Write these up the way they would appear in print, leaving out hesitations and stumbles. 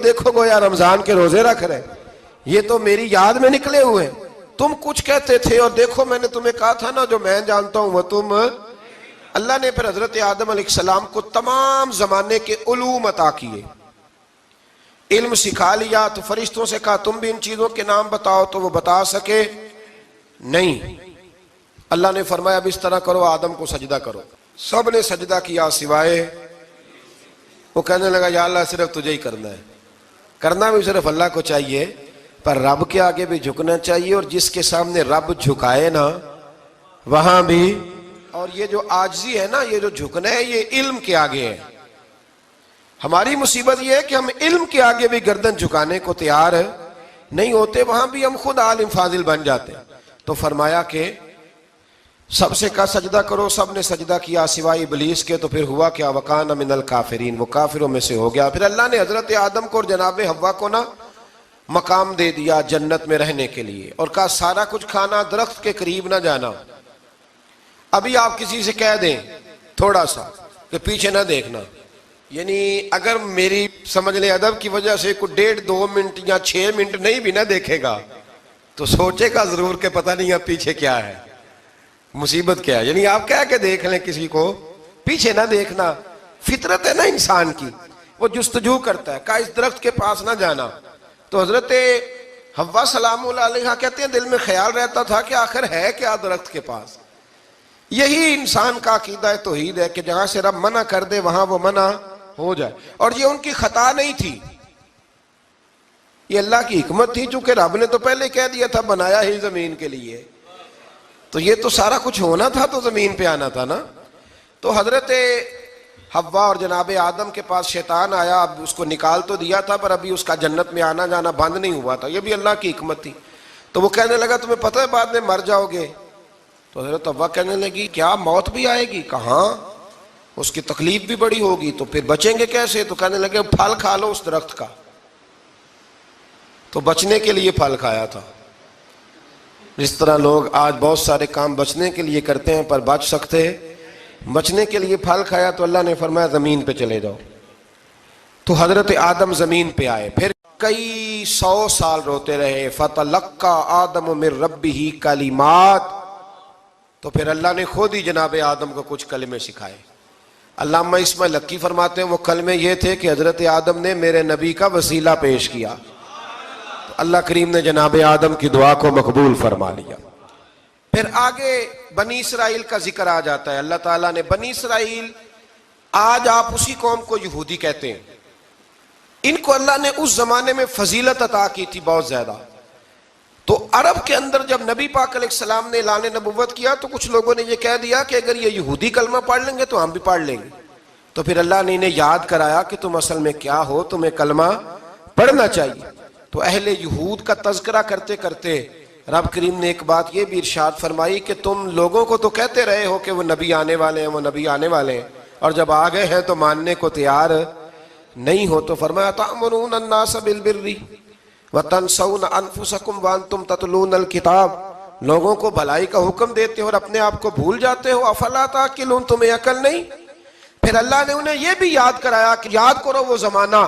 دیکھو گویا رمضان کے روزے رکھ رہے، یہ تو میری یاد میں نکلے ہوئے ہیں، تم کچھ کہتے تھے اور دیکھو میں نے تمہیں کہا تھا نا جو میں جانتا ہوں وہ تم۔ اللہ نے پھر حضرت آدم علیہ السلام کو تمام زمانے کے علوم عطا کیے، علم سکھا لیا، تو فرشتوں سے کہا تم بھی ان چیزوں کے نام بتاؤ، تو وہ بتا سکے نہیں۔ اللہ نے فرمایا اب اس طرح کرو، آدم کو سجدہ کرو، سب نے سجدہ کیا سوائے، وہ کہنے لگا یا اللہ صرف تجھے ہی کرنا ہے، کرنا بھی صرف اللہ کو چاہیے، پر رب کے آگے بھی جھکنا چاہیے، اور جس کے سامنے رب جھکائے نا وہاں بھی۔ اور یہ جو عاجزی ہے نا، یہ جو جھکنا ہے، یہ علم کے آگے ہے۔ ہماری مصیبت یہ ہے کہ ہم علم کے آگے بھی گردن جھکانے کو تیار نہیں ہوتے، وہاں بھی ہم خود عالم فاضل بن جاتے ہیں۔ تو فرمایا کہ سب سے کہا سجدہ کرو، سب نے سجدہ کیا سوائے ابلیس کے، تو پھر ہوا کیا وَكَانَ مِنَ الْكَافِرِينَ، وہ کافروں میں سے ہو گیا۔ پھر اللہ نے حضرت آدم کو اور جناب حوا کو نا مقام دے دیا جنت میں رہنے کے لیے، اور کہا سارا کچھ کھانا، درخت کے قریب نہ جانا۔ ابھی آپ کسی سے کہہ دیں تھوڑا سا کہ پیچھے نہ دیکھنا، یعنی اگر میری سمجھ لیں ادب کی وجہ سے کوئی 1.5-2 منٹ یا 6 منٹ نہیں بھی نہ دیکھے گا تو سوچے گا ضرور کہ پتہ نہیں اب پیچھے کیا ہے، مصیبت کیا ہے۔ یعنی آپ کہہ کے دیکھ لیں کسی کو، پیچھے نہ دیکھنا، فطرت ہے نا انسان کی، وہ جستجو کرتا ہے، کہا اس درخت کے پاس نہ جانا۔ تو حضرت حوا سلام اللہ علیہ کہتے ہیں دل میں خیال رہتا تھا کہ آخر ہے کیا درخت کے پاس۔ یہی انسان کا عقیدہ توحید ہے کہ جہاں سے رب منع کر دے وہاں وہ منع ہو جائے، اور یہ ان کی خطا نہیں تھی، یہ اللہ کی حکمت تھی، چونکہ رب نے تو پہلے کہہ دیا تھا بنایا ہی زمین کے لیے، تو یہ تو سارا کچھ ہونا تھا تو زمین پہ آنا تھا نا۔ تو حضرت حوا اور جناب آدم کے پاس شیطان آیا، اب اس کو نکال تو دیا تھا پر ابھی اس کا جنت میں آنا جانا بند نہیں ہوا تھا، یہ بھی اللہ کی حکمت تھی۔ تو وہ کہنے لگا تمہیں پتہ ہے بعد میں مر جاؤ گے؟ تو حضرت حوا کہنے لگی کیا موت بھی آئے گی؟ کہاں، اس کی تکلیف بھی بڑی ہوگی، تو پھر بچیں گے کیسے؟ تو کہنے لگے پھل کھا لو اس درخت کا، تو بچنے کے لیے پھل کھایا تھا۔ جس طرح لوگ آج بہت سارے کام بچنے کے لیے کرتے ہیں پر بچ سکتے، بچنے کے لیے پھل کھایا، تو اللہ نے فرمایا زمین پہ چلے جاؤ۔ تو حضرت آدم زمین پہ آئے، پھر کئی 100 سال روتے رہے، فَتَلَقَّى آدَمُ مِن رَبِّهِ کَلِمَاتٍ، تو پھر اللہ نے خود ہی جناب آدم کو کچھ کلمے سکھائے۔ علامہ اسماعیل لکی فرماتے ہیں وہ کلمے یہ تھے کہ حضرت آدم نے میرے نبی کا وسیلہ پیش کیا، تو اللہ کریم نے جناب آدم کی دعا کو مقبول فرما لیا۔ پھر آگے بنی اسرائیل کا ذکر آ جاتا ہے۔ اللہ تعالیٰ نے بنی اسرائیل، آج آپ اسی قوم کو یہودی کہتے ہیں، ان کو اللہ نے اس زمانے میں فضیلت عطا کی تھی بہت زیادہ۔ تو عرب کے اندر جب نبی پاک علیہ السلام نے اعلان نبوت کیا تو کچھ لوگوں نے یہ کہہ دیا کہ اگر یہ یہودی کلمہ پڑھ لیں گے تو ہم بھی پڑھ لیں گے، تو پھر اللہ نے انہیں یاد کرایا کہ تم اصل میں کیا ہو، تمہیں کلمہ پڑھنا چاہیے۔ تو اہل یہود کا تذکرہ کرتے کرتے رب کریم نے ایک بات یہ بھی ارشاد فرمائی کہ تم لوگوں کو تو کہتے رہے ہو کہ وہ نبی آنے والے ہیں، وہ نبی آنے والے ہیں، اور جب آ گئے ہیں تو ماننے کو تیار نہیں ہو۔ تو فرمایا تأمرون الناس بالبر وَتَنْسَوْنَ أَنفُسَكُمْ وَأَنْتُمْ تَتْلُونَ الْكِتَابَ، لوگوں کو بھلائی کا حکم دیتے ہو اور اپنے آپ کو بھول جاتے ہو، افلا تعقلون، تمہیں عقل نہیں؟ پھر اللہ نے انہیں یہ بھی یاد کرایا کہ یاد کرو وہ زمانہ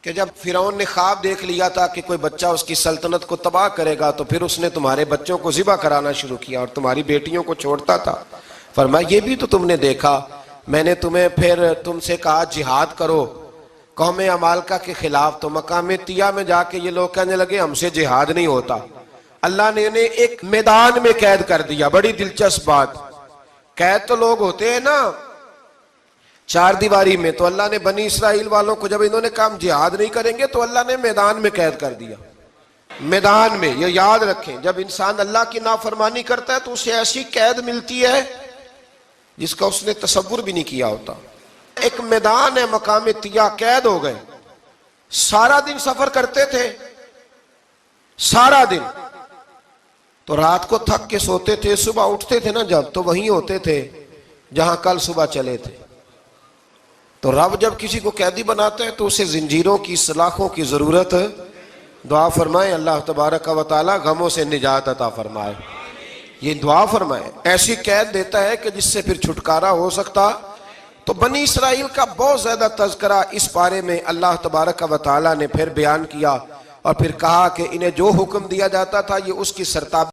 کہ جب فرعون نے خواب دیکھ لیا تھا کہ کوئی بچہ اس کی سلطنت کو تباہ کرے گا، تو پھر اس نے تمہارے بچوں کو ذبح کرانا شروع کیا اور تمہاری بیٹیوں کو چھوڑتا تھا۔ فرمایا یہ بھی تو تم نے دیکھا، میں نے تمہیں پھر تم سے کہا جہاد کرو قوم عمالقہ کے خلاف، تو مقام طیہ میں جا کے یہ لوگ کہنے لگے ہم سے جہاد نہیں ہوتا۔ اللہ نے انہیں ایک میدان میں قید کر دیا۔ بڑی دلچسپ بات، قید تو لوگ ہوتے ہیں نا چار دیواری میں، تو اللہ نے بنی اسرائیل والوں کو جب انہوں نے کہا ہم جہاد نہیں کریں گے تو اللہ نے میدان میں قید کر دیا۔ میدان میں، یہ یاد رکھیں، جب انسان اللہ کی نافرمانی کرتا ہے تو اسے ایسی قید ملتی ہے جس کا اس نے تصور بھی نہیں کیا ہوتا۔ ایک میدان ہے مقام طیہ، قید ہو گئے، سارا دن سفر کرتے تھے، سارا دن، تو رات کو تھک کے سوتے تھے، صبح اٹھتے تھے نا جب تو وہیں ہوتے تھے جہاں کل صبح چلے تھے۔ تو رب جب کسی کو قیدی بناتا ہے تو اسے زنجیروں کی، سلاخوں کی ضرورت، دعا فرمائے اللہ تبارک و تعالی غموں سے نجات عطا فرمائے، یہ دعا فرمائے۔ ایسی قید دیتا ہے کہ جس سے پھر چھٹکارا ہو سکتا تو بنی اسرائیل کا بہت زیادہ تذکرہ اس پارے میں اللہ تبارک و تعالیٰ نے پھر بیان کیا، اور پھر کہا کہ انہیں جو حکم دیا جاتا تھا یہ اس کی سرتاب